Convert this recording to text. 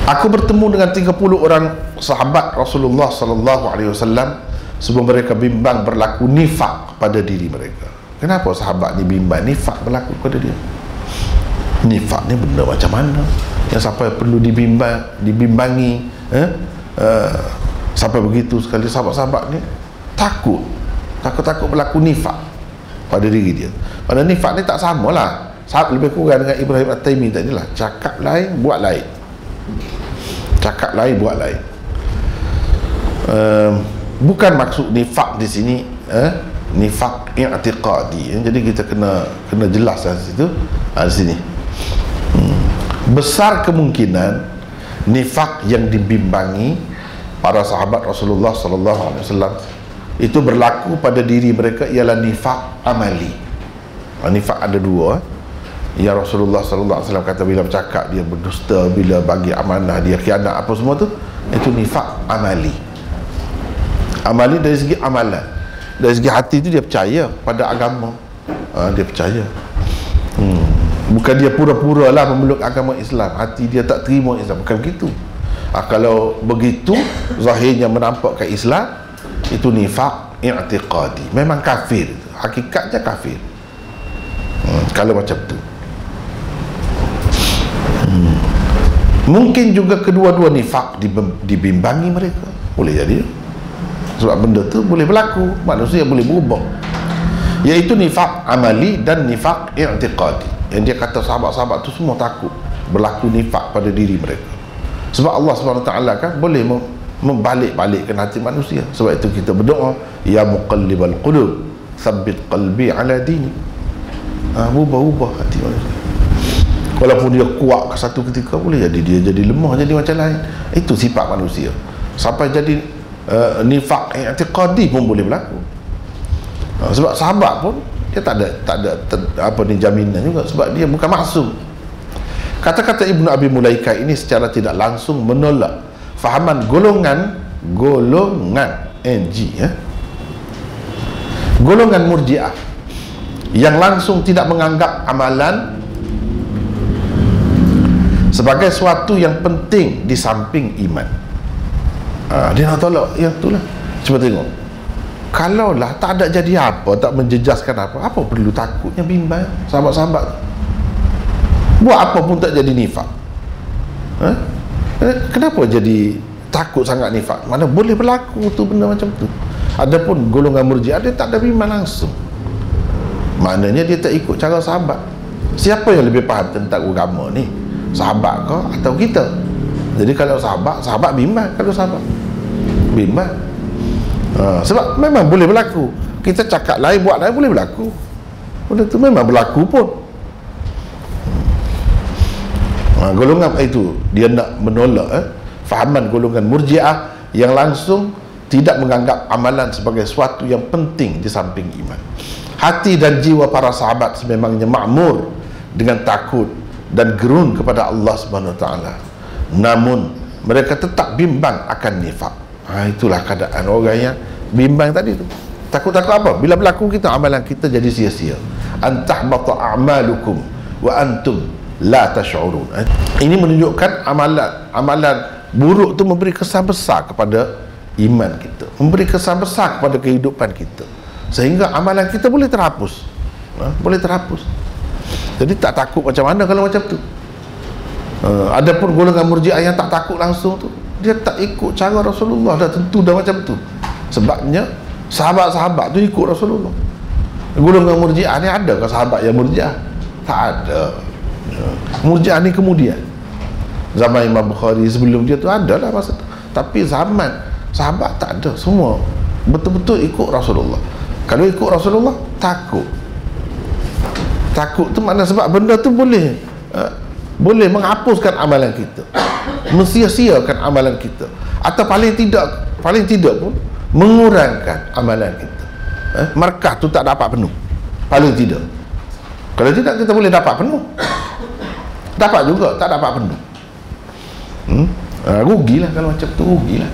Aku bertemu dengan 30 orang sahabat Rasulullah sallallahu alaihi wasallam sebelum mereka bimbang berlaku nifak pada diri mereka. Kenapa sahabat ni bimbang nifak berlaku pada dia? Nifak ni benda macam mana yang sampai perlu dibimbangi, sampai begitu sekali sahabat-sahabat ni takut berlaku nifak pada diri dia. Pada nifak ni tak samalah. Sahabat lebih kurang dengan Ibrahim At-Taimi tadi lah, cakap lain buat lain, cakap lain buat lain. Bukan maksud nifak di sini nifak i'tiqadi. Jadi kita kena jelas di situ, di sini. Besar kemungkinan nifak yang dibimbangi para sahabat Rasulullah sallallahu alaihi wasallam itu berlaku pada diri mereka ialah nifak amali. Nifak ada dua. Ya, Rasulullah sallallahu alaihi wasallam kata bila bercakap dia berdusta, bila bagi amanah dia khianat, apa semua tu, itu nifak amali. Amali dari segi amalan, dari segi hati tu dia percaya pada agama, dia percaya. Bukan dia pura-pura lah memeluk agama Islam, hati dia tak terima Islam, bukan begitu. Kalau begitu zahirnya menampakkan Islam, itu nifak i'tiqadi, memang kafir, hakikatnya kafir. Kalau macam tu. Mungkin juga kedua-dua nifak dibimbangi mereka, boleh jadi. Sebab benda tu boleh berlaku, manusia boleh berubah, iaitu nifak amali dan nifak i'tiqadi. Yang dia kata sahabat-sahabat tu semua takut berlaku nifak pada diri mereka. Sebab Allah SWT kan boleh membalik-balikkan hati manusia. Sebab itu kita berdoa, ya muqallibal qulub tsabbit qalbi ala dini. Ubah-ubah hati manusia. Walaupun dia kuat ke satu ketika, boleh jadi dia jadi lemah, jadi macam lain. Itu sifat manusia. Sampai jadi nifak i'tiqadi pun boleh berlaku. Sebab sahabat pun dia tak ada apa ni jaminan juga, sebab dia bukan maksum. Kata-kata Ibnu Abi Mulaika ini secara tidak langsung menolak fahaman golongan golongan Murji'ah yang langsung tidak menganggap amalan sebagai suatu yang penting di samping iman. Dia nak tolak yang itulah. Cuba tengok, kalaulah tak ada jadi apa, tak menjejaskan apa perlu takutnya bimbang sahabat-sahabat? Buat apa pun tak jadi nifak. Kenapa jadi takut sangat nifak? Mana boleh berlaku tu benda macam tu. Adapun golongan Murji'ah, dia tak ada bimbang langsung, maknanya dia tak ikut cara sahabat. Siapa yang lebih faham tentang agama ni, sahabat ke atau kita? Jadi kalau sahabat bimbang, kalau sahabat bimbang. Sebab memang boleh berlaku. Kita cakap lain buat lain, boleh berlaku. Benda tu memang berlaku pun. Golongan itu dia nak menolak fahaman golongan Murji'ah yang langsung tidak menganggap amalan sebagai sesuatu yang penting di samping iman. Hati dan jiwa para sahabat sememangnya makmur dengan takut dan gerun kepada Allah Subhanahu Wa Taala. Namun mereka tetap bimbang akan nifak. Itulah keadaan orang yang bimbang tadi tu. Takut-takut apa? Bila berlaku kita, amalan kita jadi sia-sia. Antahbata a'malukum wa antum la tash'urun. Ini menunjukkan amalan buruk tu memberi kesan besar kepada iman kita, memberi kesan besar kepada kehidupan kita, sehingga amalan kita boleh terhapus. Boleh terhapus. Jadi tak takut macam mana kalau macam tu. Adapun golongan Murji'ah yang tak takut langsung tu, dia tak ikut cara Rasulullah, dah tentu dah macam tu. Sebabnya sahabat-sahabat tu ikut Rasulullah. Golongan Murji'ah ni ada ke sahabat yang Murji'ah? Tak ada. Murji'ah ni kemudian zaman Imam Bukhari, sebelum dia tu ada lah masa tu. Tapi zaman sahabat tak ada, semua betul-betul ikut Rasulullah. Kalau ikut Rasulullah, takut tu makna sebab benda tu boleh menghapuskan amalan kita, mensia-siakan amalan kita, atau paling tidak pun mengurangkan amalan kita. Markah tu tak dapat penuh, paling tidak. Kalau tidak, kita boleh dapat penuh, dapat juga tak dapat penuh. Rugilah kalau macam tu, rugilah.